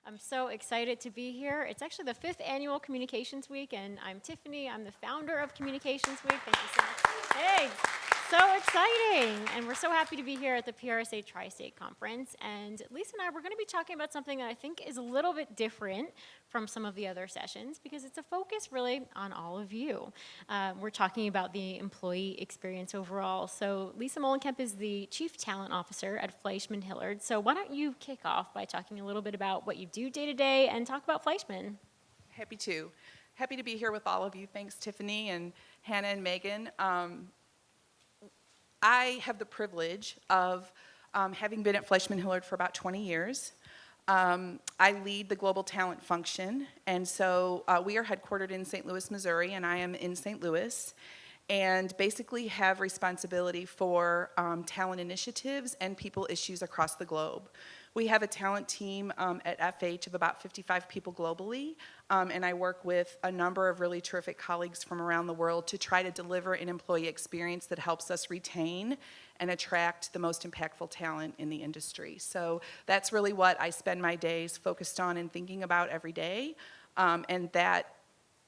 I'm so excited to be here. It's actually the 5th annual Communications Week, and I'm Tiffany. I'm the founder of Communications Week. Thank you so much. Hey, so exciting. And we're so happy to be here at the PRSA Tri-State Conference. And Lisa and I, we're going to be talking about something that I think is a little bit different from some of the other sessions because it's a focus really on all of you. We're talking about the employee experience overall. So Lisa Moehlenkamp is the Chief Talent Officer at FleishmanHillard. So why don't you kick off by talking a little bit about what you do day to day and talk about Fleischman. Happy to. Happy to be here with all of you. Thanks, Tiffany and Hannah and Megan. I have the privilege of having been at FleishmanHillard for about 20 years. I lead the global talent function, and so we are headquartered in St. Louis, Missouri, and I am in St. Louis, and basically have responsibility for talent initiatives and people issues across the globe. We have a talent team at FH of about 55 people globally, and I work with a number of really terrific colleagues from around the world to try to deliver an employee experience that helps us retain and attract the most impactful talent in the industry. So that's really what I spend my days focused on and thinking about every day, and that,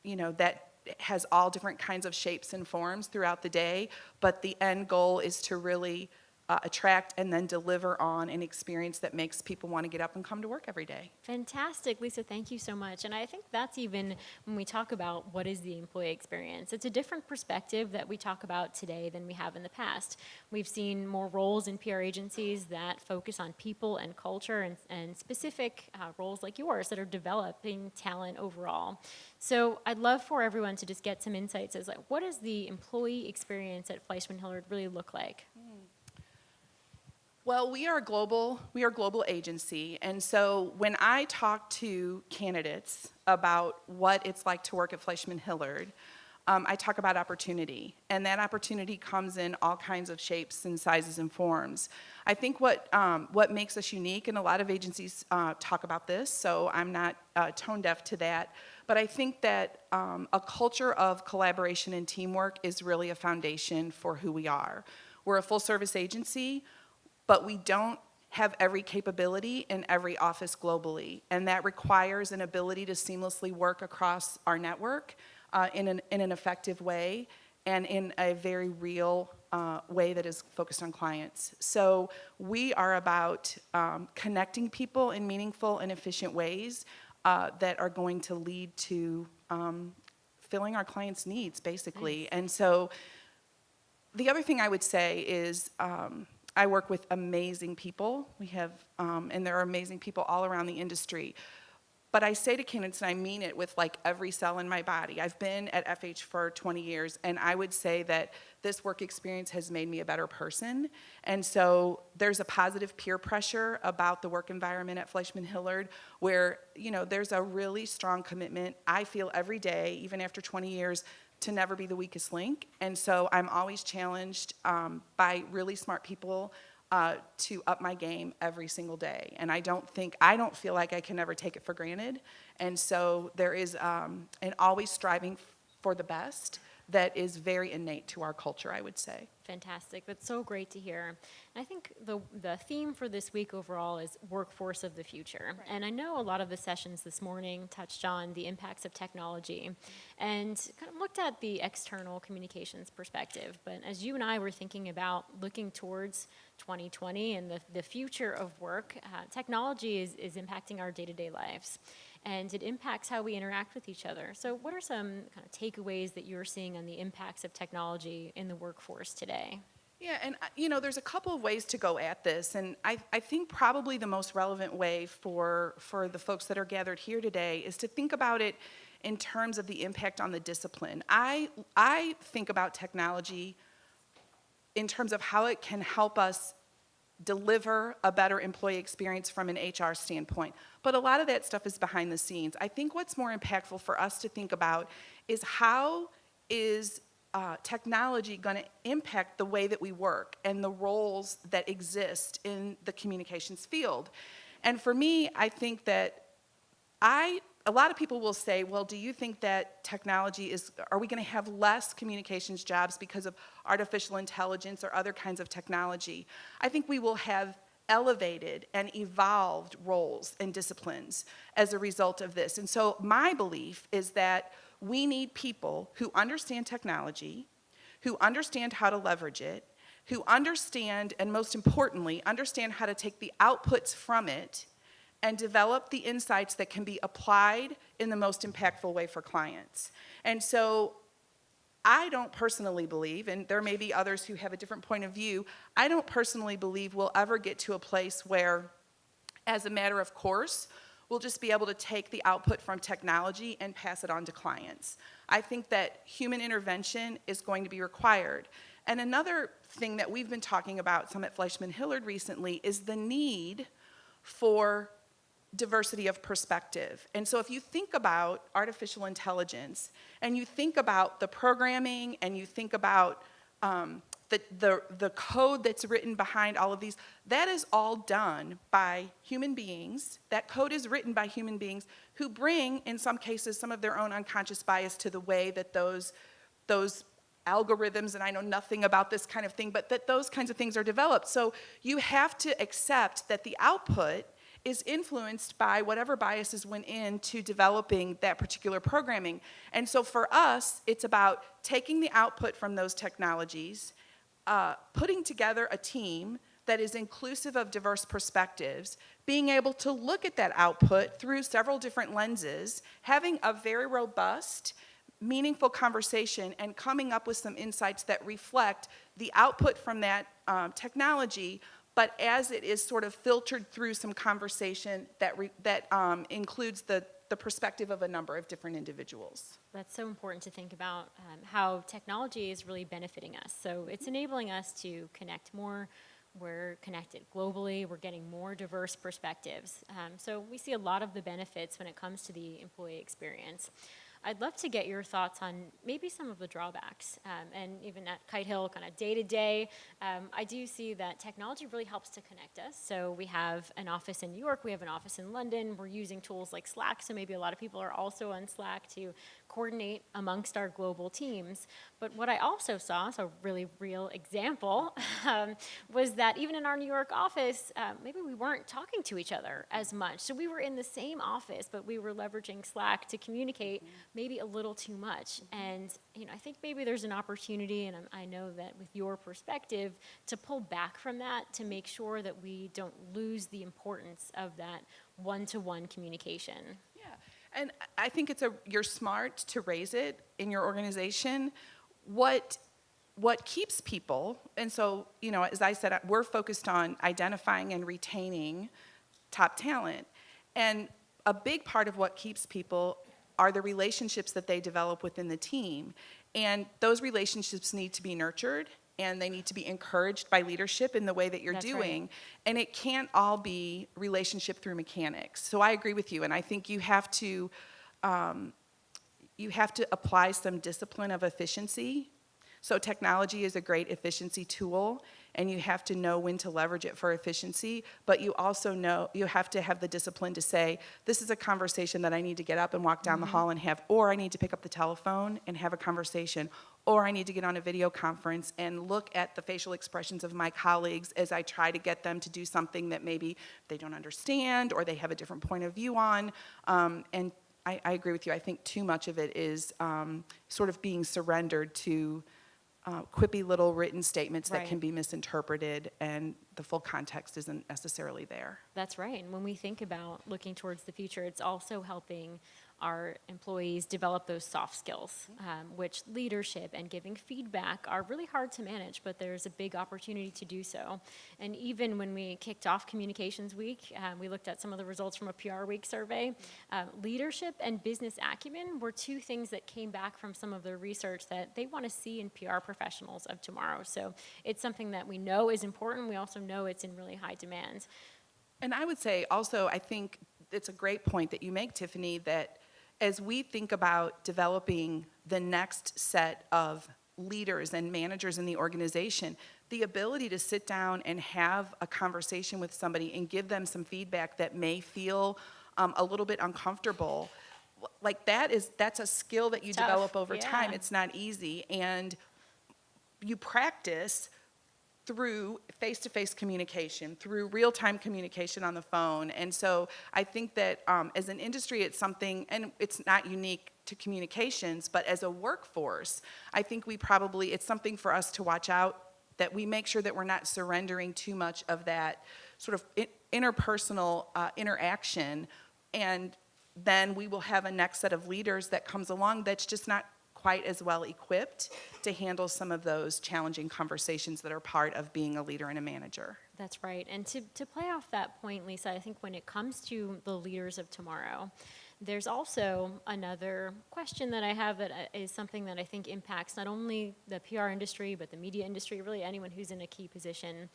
that has all different kinds of shapes and forms throughout the day, but the end goal is to really attract and then deliver on an experience that makes people want to get up and come to work every day. Fantastic, Lisa, thank you so much. And I think that's even when we talk about what is the employee experience. It's a different perspective that we talk about today than we have in the past. We've seen more roles in PR agencies that focus on people and culture and specific roles like yours that are developing talent overall. So I'd love for everyone to just get some insights as like, what does the employee experience at FleishmanHillard really look like? Well, we are a global agency, and so when I talk to candidates about what it's like to work at FleishmanHillard, I talk about opportunity, and that opportunity comes in all kinds of shapes and sizes and forms. I think what makes us unique, and a lot of agencies talk about this, so I'm not tone deaf to that, but I think that a culture of collaboration and teamwork is really a foundation for who we are. We're a full-service agency, but we don't have every capability in every office globally, and that requires an ability to seamlessly work across our network in an effective way and in a very real way that is focused on clients. So we are about connecting people in meaningful and efficient ways that are going to lead to filling our clients' needs, basically. Nice. And so the other thing I would say is I work with amazing people. We have, and there are amazing people all around the industry. But I say to candidates, and I mean it with like every cell in my body, I've been at FH for 20 years, and I would say that this work experience has made me a better person. And so there's a positive peer pressure about the work environment at FleishmanHillard where, there's a really strong commitment, I feel every day, even after 20 years, to never be the weakest link. And so I'm always challenged by really smart people to up my game every single day. And I don't feel like I can ever take it for granted. And so there is an always striving for the best that is very innate to our culture, I would say. Fantastic. That's so great to hear. And I think the theme for this week overall is workforce of the future. Right. And I know a lot of the sessions this morning touched on the impacts of technology and kind of looked at the external communications perspective. But as you and I were thinking about looking towards 2020 and the future of work, technology is impacting our day-to-day lives. And it impacts how we interact with each other. So what are some kind of takeaways that you're seeing on the impacts of technology in the workforce today? Yeah, and there's a couple of ways to go at this, and I think probably the most relevant way for the folks that are gathered here today is to think about it in terms of the impact on the discipline. I think about technology in terms of how it can help us deliver a better employee experience from an HR standpoint. But a lot of that stuff is behind the scenes. I think what's more impactful for us to think about is how is technology going to impact the way that we work and the roles that exist in the communications field. And for me, I think that a lot of people will say, well, do you think that are we going to have less communications jobs because of artificial intelligence or other kinds of technology? I think we will have elevated and evolved roles and disciplines as a result of this. And so my belief is that we need people who understand technology, who understand how to leverage it, who understand, and most importantly, understand how to take the outputs from it and develop the insights that can be applied in the most impactful way for clients. And so I don't personally believe, and there may be others who have a different point of view, I don't personally believe we'll ever get to a place where, as a matter of course, we'll just be able to take the output from technology and pass it on to clients. I think that human intervention is going to be required. And another thing that we've been talking about some at FleishmanHillard recently is the need for diversity of perspective. And so if you think about artificial intelligence and you think about the programming and you think about the code that's written behind all of these, that is all done by human beings. That code is written by human beings who bring, in some cases, some of their own unconscious bias to the way that those algorithms, and I know nothing about this kind of thing, but that those kinds of things are developed. So you have to accept that the output is influenced by whatever biases went into developing that particular programming. And so for us, it's about taking the output from those technologies, putting together a team that is inclusive of diverse perspectives, being able to look at that output through several different lenses, having a very robust, meaningful conversation, and coming up with some insights that reflect the output from that technology, but as it is sort of filtered through some conversation that includes the perspective of a number of different individuals. That's so important to think about how technology is really benefiting us. So it's enabling us to connect more. We're connected globally. We're getting more diverse perspectives. So we see a lot of the benefits when it comes to the employee experience. I'd love to get your thoughts on maybe some of the drawbacks, and even at Kite Hill, kind of day to day, I do see that technology really helps to connect us. So we have an office in New York, we have an office in London, we're using tools like Slack, so maybe a lot of people are also on Slack to coordinate amongst our global teams. But what I also saw, so a really real example, was that even in our New York office, maybe we weren't talking to each other as much. So we were in the same office, but we were leveraging Slack to communicate maybe a little too much. And I think maybe there's an opportunity, and I know that with your perspective, to pull back from that to make sure that we don't lose the importance of that one-to-one communication. Yeah, and I think you're smart to raise it in your organization. What keeps people, and so, as I said, we're focused on identifying and retaining top talent. And a big part of what keeps people are the relationships that they develop within the team. And those relationships need to be nurtured, and they need to be encouraged by leadership in the way that you're That's doing. Right. And it can't all be relationship through mechanics. So I agree with you, and I think you have to apply some discipline of efficiency. So technology is a great efficiency tool, and you have to know when to leverage it for efficiency, but you also know you have to have the discipline to say, this is a conversation that I need to get up and walk down the hall and have, or I need to pick up the telephone and have a conversation, or I need to get on a video conference and look at the facial expressions of my colleagues as I try to get them to do something that maybe they don't understand or they have a different point of view on. And I agree with you. I think too much of it is sort of being surrendered to quippy little written statements that Right. can be misinterpreted, and the full context isn't necessarily there. That's right. And when we think about looking towards the future, it's also helping our employees develop those soft skills, which leadership and giving feedback are really hard to manage, but there's a big opportunity to do so. And even when we kicked off Communications Week, we looked at some of the results from a PR Week survey. Leadership and business acumen were two things that came back from some of the research that they want to see in PR professionals of tomorrow. So it's something that we know is important. We also know it's in really high demand. And I would say also, I think it's a great point that you make, Tiffany, that as we think about developing the next set of leaders and managers in the organization, the ability to sit down and have a conversation with somebody and give them some feedback that may feel a little bit uncomfortable, like that's a skill that you Tough. develop over time. Yeah. It's not easy, and you practice through face-to-face communication, through real-time communication on the phone. And so I think that as an industry, it's something, and it's not unique to communications, but as a workforce, I think it's something for us to watch out, that we make sure that we're not surrendering too much of that sort of interpersonal interaction, and then we will have a next set of leaders that comes along that's just not quite as well equipped to handle some of those challenging conversations that are part of being a leader and a manager. That's right. And to play off that point, Lisa, I think when it comes to the leaders of tomorrow, there's also another question that I have that is something that I think impacts not only the PR industry, but the media industry, really anyone who's in a key position.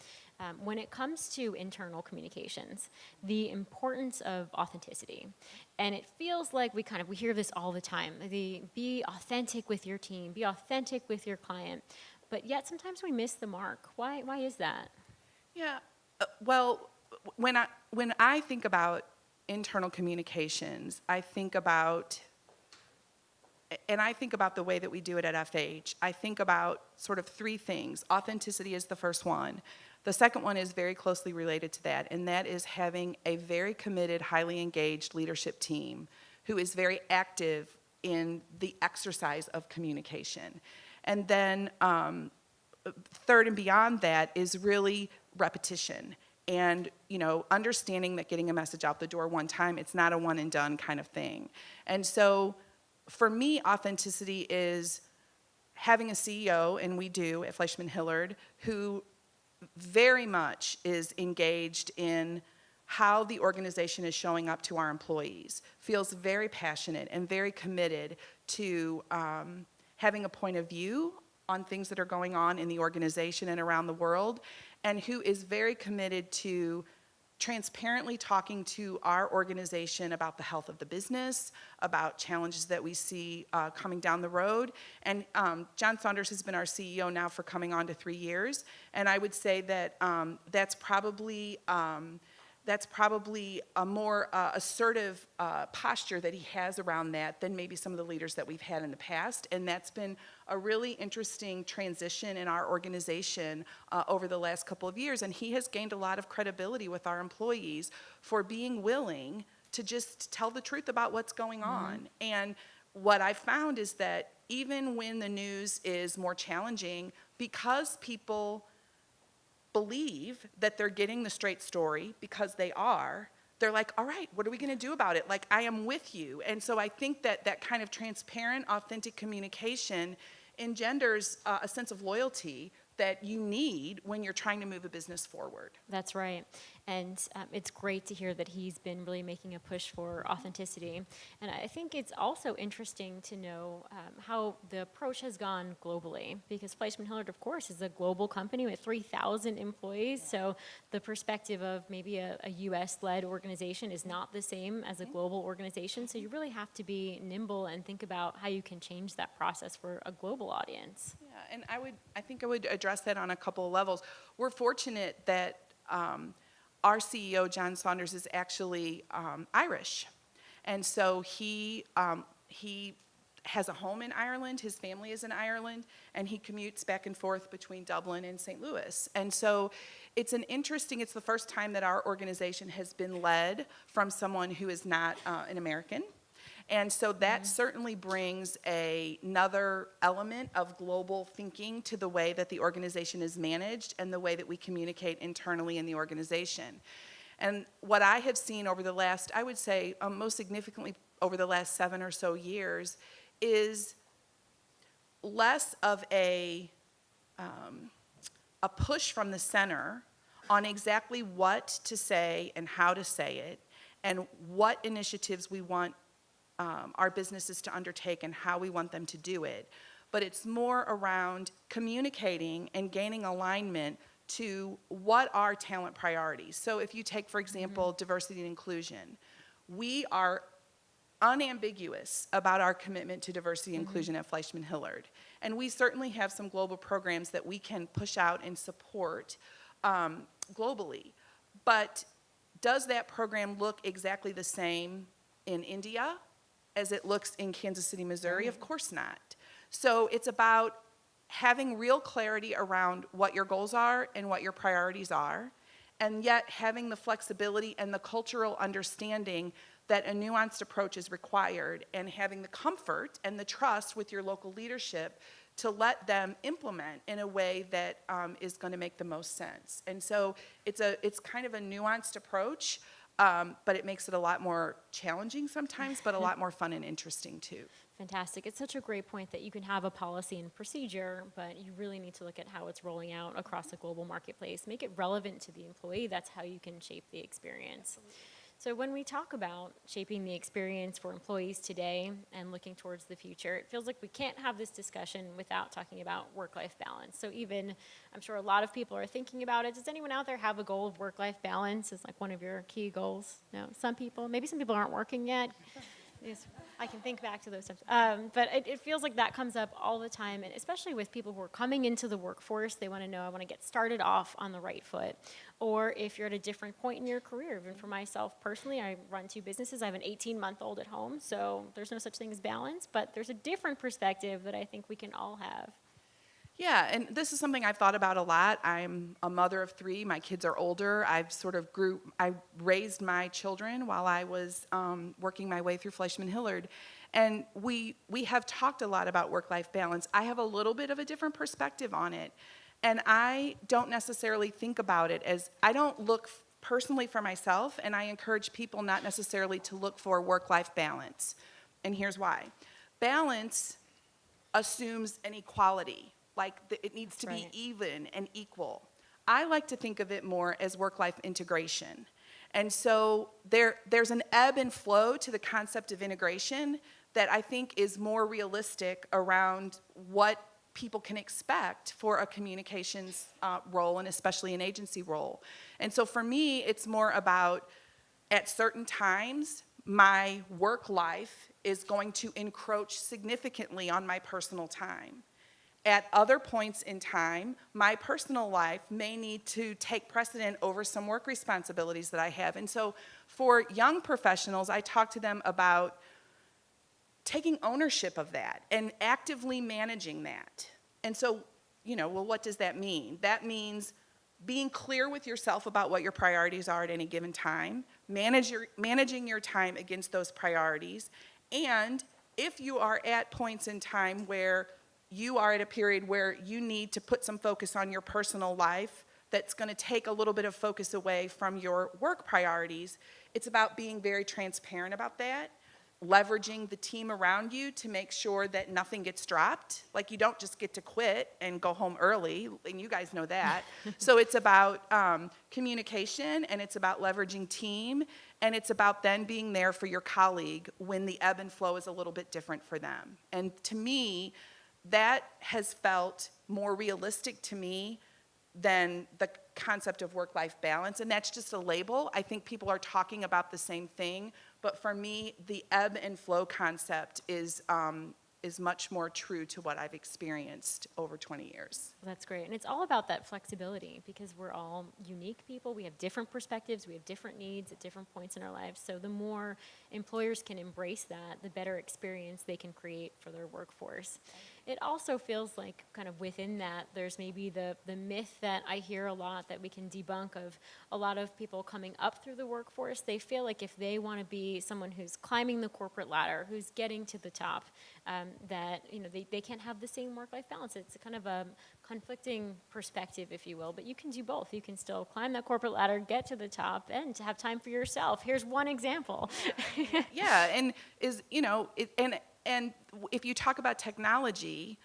When it comes to internal communications, the importance of authenticity. And it feels like we hear this all the time, be authentic with your team, be authentic with your client, but yet sometimes we miss the mark. Why is that? Yeah, well, when I think about internal communications, I think about the way that we do it at FH. I think about sort of three things. Authenticity is the first one. The second one is very closely related to that, and that is having a very committed, highly engaged leadership team who is very active in the exercise of communication. And then third and beyond that is really repetition. And, understanding that getting a message out the door one time, it's not a one and done kind of thing. And so for me, authenticity is having a CEO, and we do at FleishmanHillard, who very much is engaged in how the organization is showing up to our employees, feels very passionate and very committed to having a point of view on things that are going on in the organization and around the world, and who is very committed to transparently talking to our organization about the health of the business, about challenges that we see coming down the road. And John Saunders has been our CEO now for coming on to 3 years, and I would say that that's probably a more assertive posture that he has around that than maybe some of the leaders that we've had in the past. And that's been a really interesting transition in our organization over the last couple of years. And he has gained a lot of credibility with our employees for being willing to just tell the truth about what's going on. And what I found is that even when the news is more challenging, because people believe that they're getting the straight story, because they're like, all right, what are we going to do about it? Like, I am with you. And so I think that kind of transparent, authentic communication engenders a sense of loyalty that you need when you're trying to move a business forward. That's right. And it's great to hear that he's been really making a push for authenticity. And I think it's also interesting to know how the approach has gone globally, because FleishmanHillard, of course, is a global company with 3,000 employees. So the perspective of maybe a US-led organization is not the same as a global organization. So you really have to be nimble and think about how you can change that process for a global audience. Yeah, and I think I would address that on a couple of levels. We're fortunate that our CEO, John Saunders, is actually Irish. And so he has a home in Ireland, his family is in Ireland, and he commutes back and forth between Dublin and St. Louis. And so it's the first time that our organization has been led from someone who is not an American. And so that certainly brings another element of global thinking to the way that the organization is managed and the way that we communicate internally in the organization. And what I have seen over the last, I would say most significantly over the last 7 or so years, is less of a push from the center on exactly what to say and how to say it, and what initiatives we want our businesses to undertake and how we want them to do it. But it's more around communicating and gaining alignment to what are talent priorities. So if you take, for example, diversity and inclusion, we are unambiguous about our commitment to diversity and inclusion at FleishmanHillard. And we certainly have some global programs that we can push out and support globally. But does that program look exactly the same in India as it looks in Kansas City, Missouri? Of course not. So it's about having real clarity around what your goals are and what your priorities are, and yet having the flexibility and the cultural understanding that a nuanced approach is required, and having the comfort and the trust with your local leadership to let them implement in a way that is going to make the most sense. And so it's kind of a nuanced approach, but it makes it a lot more challenging sometimes, but a lot more fun and interesting too. Fantastic. It's such a great point that you can have a policy and procedure, but you really need to look at how it's rolling out across the global marketplace. Make it relevant to the employee. That's how you can shape the experience. So when we talk about shaping the experience for employees today and looking towards the future, it feels like we can't have this discussion without talking about work-life balance. So even, I'm sure a lot of people are thinking about it. Does anyone out there have a goal of work-life balance as like one of your key goals? No, some people, maybe some people aren't working yet. Yes, I can think back to those times. But it feels like that comes up all the time, and especially with people who are coming into the workforce, they want to know, I want to get started off on the right foot. Or if you're at a different point in your career, even for myself personally, I run 2 businesses. I have an 18-month-old at home, so there's no such thing as balance, but there's a different perspective that I think we can all have. Yeah, and this is something I've thought about a lot. I'm a mother of 3. My kids are older. I raised my children while I was working my way through FleishmanHillard. And we have talked a lot about work-life balance. I have a little bit of a different perspective on it. And I don't necessarily think about it as, I don't look personally for myself, and I encourage people not necessarily to look for work-life balance. And here's why. Balance assumes an equality. It needs to be even and equal. I like to think of it more as work-life integration. And so there's an ebb and flow to the concept of integration that I think is more realistic around what people can expect for a communications role, and especially an agency role. And so for me, it's more about, at certain times, my work life is going to encroach significantly on my personal time. At other points in time, my personal life may need to take precedent over some work responsibilities that I have. And so for young professionals, I talk to them about taking ownership of that and actively managing that. And so, what does that mean? That means being clear with yourself about what your priorities are at any given time, managing your time against those priorities, and if you are at points in time where you are at a period where you need to put some focus on your personal life that's going to take a little bit of focus away from your work priorities, it's about being very transparent about that, leveraging the team around you to make sure that nothing gets dropped. Like, you don't just get to quit and go home early, and you guys know that. So it's about communication, and it's about leveraging team, and it's about then being there for your colleague when the ebb and flow is a little bit different for them. And to me, that has felt more realistic to me than the concept of work-life balance, and that's just a label. I think people are talking about the same thing, but for me, the ebb and flow concept is much more true to what I've experienced over 20 years. Well, that's great. And it's all about that flexibility, because we're all unique people. We have different perspectives. We have different needs at different points in our lives. So the more employers can embrace that, the better experience they can create for their workforce. It also feels like kind of within that, there's maybe the myth that I hear a lot that we can debunk of a lot of people coming up through the workforce. They feel like if they want to be someone who's climbing the corporate ladder, who's getting to the top, that they can't have the same work-life balance. It's kind of a conflicting perspective, if you will, but you can do both. You can still climb that corporate ladder, get to the top, and to have time for yourself. Here's one example. Yeah, and and if you talk about technology,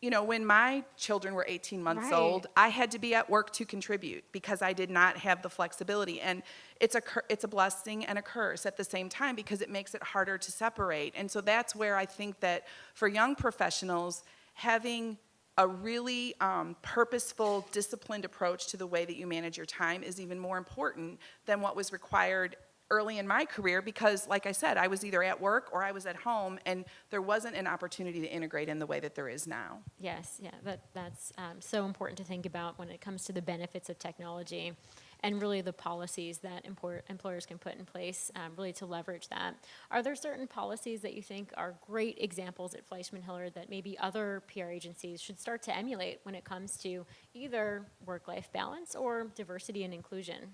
when my children were 18 months old, I had to be at work to contribute because I did not have the flexibility. And it's a blessing and a curse at the same time, because it makes it harder to separate. And so that's where I think that for young professionals, having a really purposeful, disciplined approach to the way that you manage your time is even more important than what was required early in my career, because, like I said, I was either at work or I was at home, and there wasn't an opportunity to integrate in the way that there is now. Yes, yeah, that's so important to think about when it comes to the benefits of technology. and really the policies that employers can put in place really to leverage that. Are there certain policies that you think are great examples at FleishmanHillard that maybe other PR agencies should start to emulate when it comes to either work-life balance or diversity and inclusion?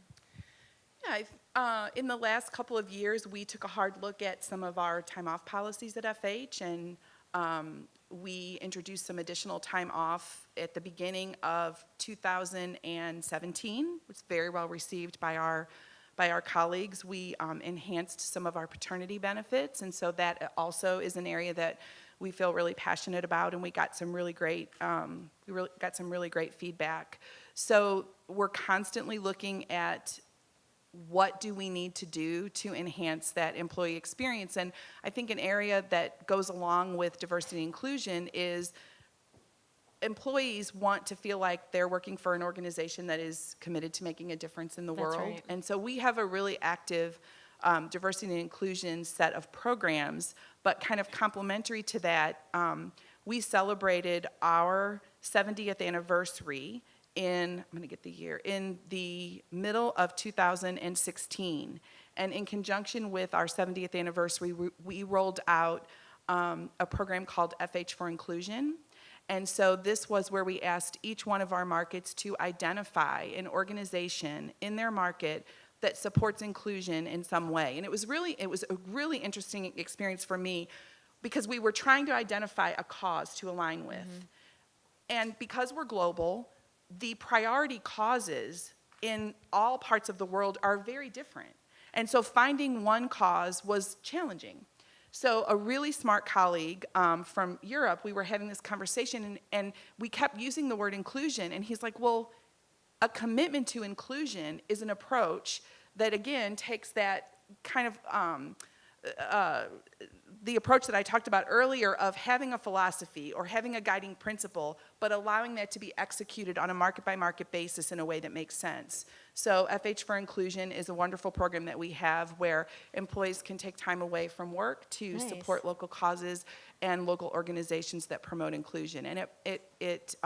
Yeah, in the last couple of years, we took a hard look at some of our time off policies at FH, and we introduced some additional time off at the beginning of 2017. It was very well received by our colleagues. We enhanced some of our paternity benefits, and so that also is an area that we feel really passionate about, and we got some really great feedback. So we're constantly looking at what do we need to do to enhance that employee experience. And I think an area that goes along with diversity and inclusion is employees want to feel like they're working for an organization that is committed to making a difference in the That's world. right. And so we have a really active diversity and inclusion set of programs, but kind of complementary to that, we celebrated our 70th anniversary in the middle of 2016. And in conjunction with our 70th anniversary, we rolled out a program called FH for Inclusion. And so this was where we asked each one of our markets to identify an organization in their market that supports inclusion in some way. And it was a really interesting experience for me because we were trying to identify a cause to align with. Mm-hmm. And because we're global, the priority causes in all parts of the world are very different. And so finding one cause was challenging. So a really smart colleague from Europe, we were having this conversation, and we kept using the word inclusion, and he's like, well, a commitment to inclusion is an approach that, again, takes that kind of the approach that I talked about earlier of having a philosophy or having a guiding principle, but allowing that to be executed on a market-by-market basis in a way that makes sense. So FH for Inclusion is a wonderful program that we have where employees can take time away from work to Nice. support local causes and local organizations that promote inclusion. And it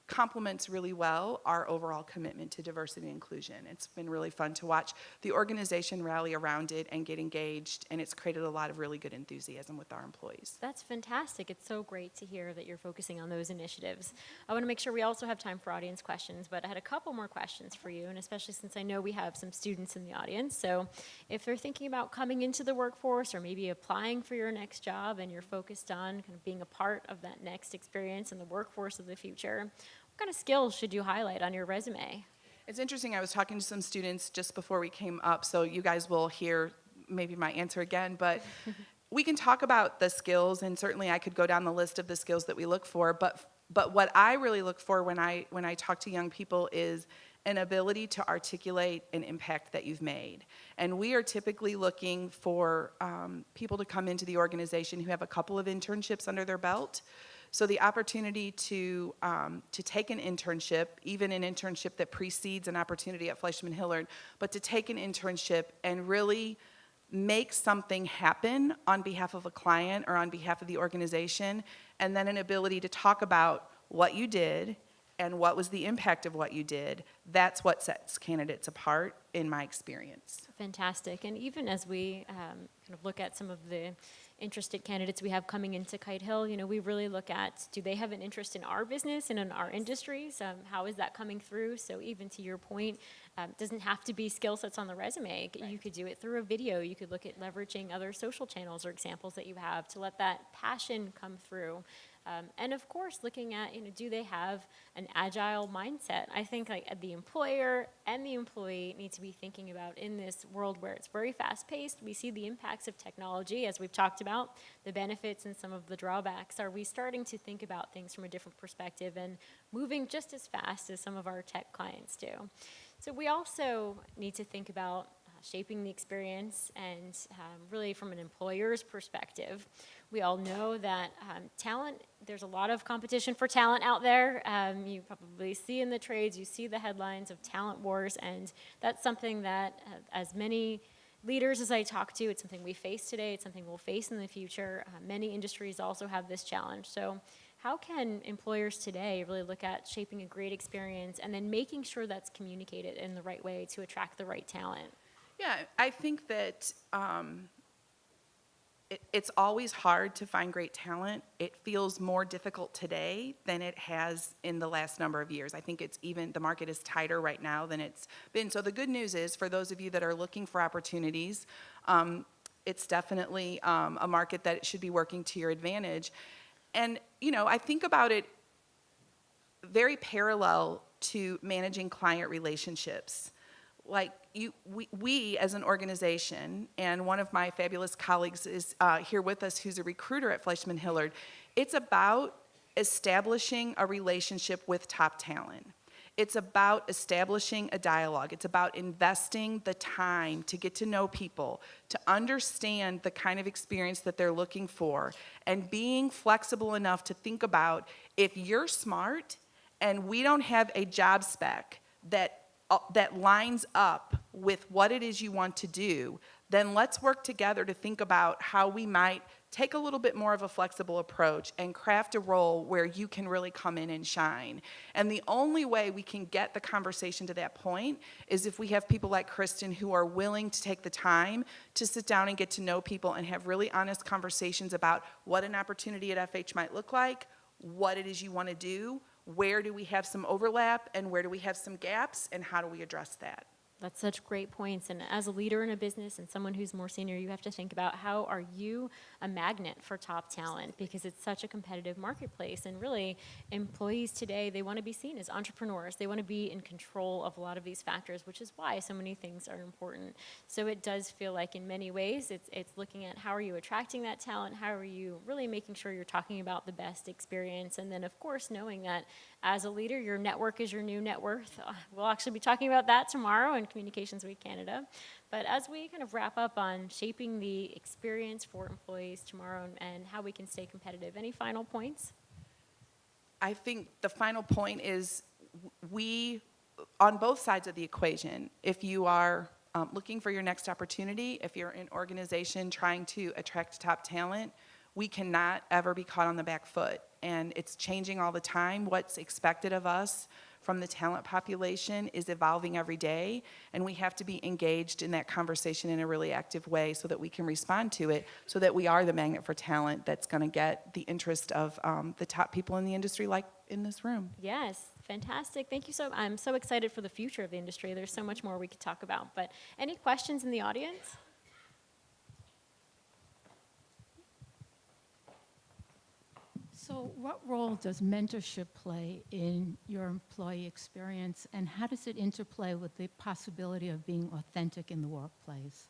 complements really well our overall commitment to diversity and inclusion. It's been really fun to watch the organization rally around it and get engaged, and it's created a lot of really good enthusiasm with our employees. That's fantastic. It's so great to hear that you're focusing on those initiatives. I want to make sure we also have time for audience questions, but I had a couple more questions for you, and especially since I know we have some students in the audience. So if they're thinking about coming into the workforce or maybe applying for your next job and you're focused on kind of being a part of that next experience in the workforce of the future, what kind of skills should you highlight on your resume? It's interesting. I was talking to some students just before we came up, so you guys will hear maybe my answer again, but we can talk about the skills, and certainly I could go down the list of the skills that we look for, but what I really look for when I talk to young people is an ability to articulate an impact that you've made. And we are typically looking for people to come into the organization who have a couple of internships under their belt. So the opportunity to take an internship, even an internship that precedes an opportunity at FleishmanHillard, but to take an internship and really make something happen on behalf of a client or on behalf of the organization, and then an ability to talk about what you did and what was the impact of what you did. That's what sets candidates apart in my experience. Fantastic. And even as we kind of look at some of the interested candidates we have coming into Kite Hill, you know, we really look at, do they have an interest in our business and in our industries? How is that coming through? So even to your point, it doesn't have to be skill sets on the resume. Right. You could do it through a video. You could look at leveraging other social channels or examples that you have to let that passion come through. And of course, looking at, you know, do they have an agile mindset? I think like the employer and the employee need to be thinking about in this world where it's very fast-paced. We see the impacts of technology, as we've talked about, the benefits and some of the drawbacks. Are we starting to think about things from a different perspective and moving just as fast as some of our tech clients do? So we also need to think about shaping the experience and really from an employer's perspective. We all know that talent, there's a lot of competition for talent out there. You probably see in the trades, you see the headlines of talent wars, and that's something that as many leaders as I talk to, it's something we face today, it's something we'll face in the future. Many industries also have this challenge. So how can employers today really look at shaping a great experience and then making sure that's communicated in the right way to attract the right talent? Yeah, I think that it's always hard to find great talent. It feels more difficult today than it has in the last number of years. I think the market is tighter right now than it's been. So the good news is, for those of you that are looking for opportunities, it's definitely a market that should be working to your advantage. And, I think about it very parallel to managing client relationships. Like we as an organization, and one of my fabulous colleagues is here with us who's a recruiter at FleishmanHillard, it's about establishing a relationship with top talent. It's about establishing a dialogue. It's about investing the time to get to know people, to understand the kind of experience that they're looking for, and being flexible enough to think about, if you're smart and we don't have a job spec that lines up with what it is you want to do, then let's work together to think about how we might take a little bit more of a flexible approach and craft a role where you can really come in and shine. And the only way we can get the conversation to that point is if we have people like Kristen who are willing to take the time to sit down and get to know people and have really honest conversations about what an opportunity at FH might look like, what it is you want to do, where do we have some overlap, and where do we have some gaps, and how do we address that? That's such great points. And as a leader in a business and someone who's more senior, you have to think about, how are you a magnet for top talent? Because it's such a competitive marketplace. And really, employees today, they want to be seen as entrepreneurs. They want to be in control of a lot of these factors, which is why so many things are important. So it does feel like in many ways, it's looking at, how are you attracting that talent? How are you really making sure you're talking about the best experience? And then, of course, knowing that as a leader, your network is your new net worth. We'll actually be talking about that tomorrow in Communications Week Canada. But as we kind of wrap up on shaping the experience for employees tomorrow and how we can stay competitive, any final points? I think the final point is, we, on both sides of the equation, if you are looking for your next opportunity, if you're an organization trying to attract top talent, we cannot ever be caught on the back foot. And it's changing all the time. What's expected of us from the talent population is evolving every day, and we have to be engaged in that conversation in a really active way so that we can respond to it, so that we are the magnet for talent that's going to get the interest of the top people in the industry, like in this room. Yes, fantastic. Thank you. I'm so excited for the future of the industry. There's so much more we could talk about. But any questions in the audience? So what role does mentorship play in your employee experience, and how does it interplay with the possibility of being authentic in the workplace?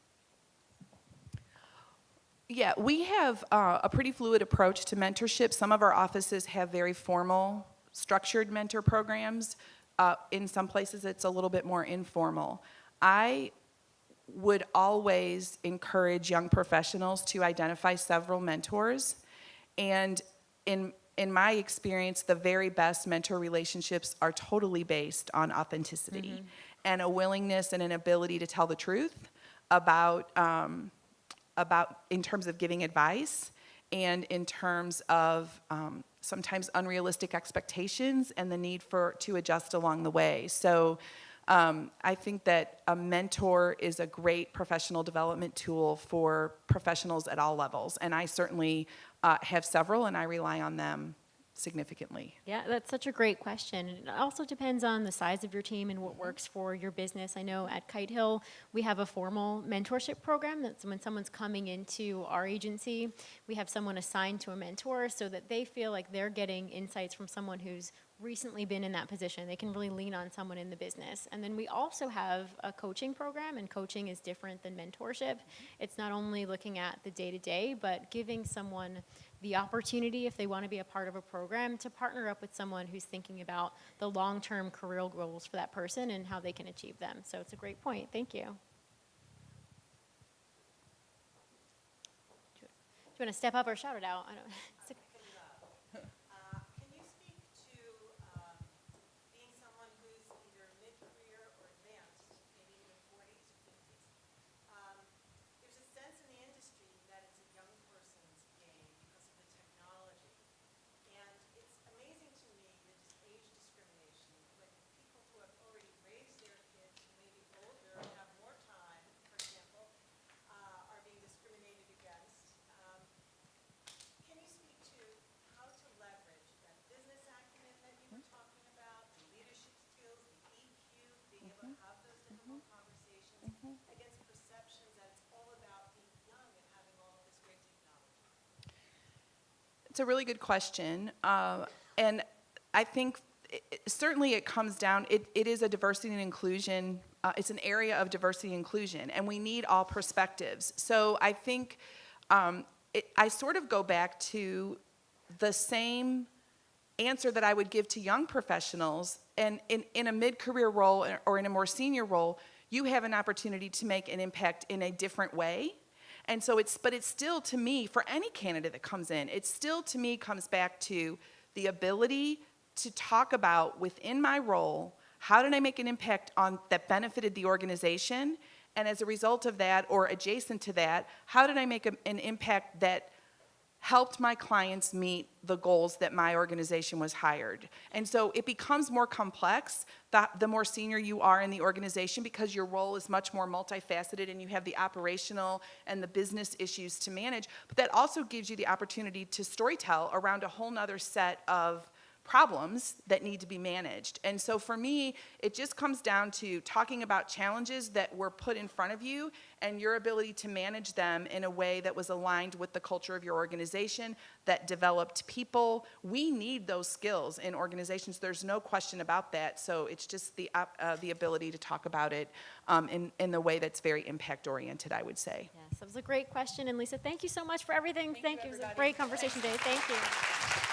Yeah, we have a pretty fluid approach to mentorship. Some of our offices have very formal, structured mentor programs. In some places, it's a little bit more informal. I would always encourage young professionals to identify several mentors, and in my experience, the very best mentor relationships are totally based on authenticity and a willingness and an ability to tell the truth about in terms of giving advice, and in terms of sometimes unrealistic expectations and the need to adjust along the way. So I think that a mentor is a great professional development tool for professionals at all levels, and I certainly have several, and I rely on them significantly. Yeah, that's such a great question. It also depends on the size of your team and what works for your business. I know at Kite Hill, we have a formal mentorship program. That's when someone's coming into our agency, we have someone assigned to a mentor so that they feel like they're getting insights from someone who's recently been in that position. They can really lean on someone in the business. And then we also have a coaching program, and coaching is different than mentorship. It's not only looking at the day-to-day, but giving someone the opportunity, if they want to be a part of a program, to partner up with someone who's thinking about the long-term career goals for that person and how they can achieve them. So it's a great point. Thank you. Do you want to step up or shout it out? I don't. Can you speak to being someone who's either mid-career or advanced, maybe in their 40s or 50s? There's a sense in the industry that it's a young person's game because of the technology. And it It's a really good question. And I think certainly it comes down, it is a diversity and inclusion, it's an area of diversity and inclusion, and we need all perspectives. So I think I sort of go back to the same answer that I would give to young professionals, and in a mid-career role or in a more senior role, you have an opportunity to make an impact in a different way. And so but it's still, to me, for any candidate that comes in, it still, to me, comes back to the ability to talk about, within my role, how did I make an impact that benefited the organization? And as a result of that, or adjacent to that, how did I make an impact that helped my clients meet the goals that my organization was hired? And so it becomes more complex the more senior you are in the organization, because your role is much more multifaceted and you have the operational and the business issues to manage. But that also gives you the opportunity to storytell around a whole nother set of problems that need to be managed. And so for me, it just comes down to talking about challenges that were put in front of you and your ability to manage them in a way that was aligned with the culture of your organization, that developed people. We need those skills in organizations. There's no question about that. So it's just the ability to talk about it in the way that's very impact-oriented, I would say. Yes, that was a great question. And Lisa, thank you so much for everything. Thank you. It was a everybody. great conversation today. Thank you.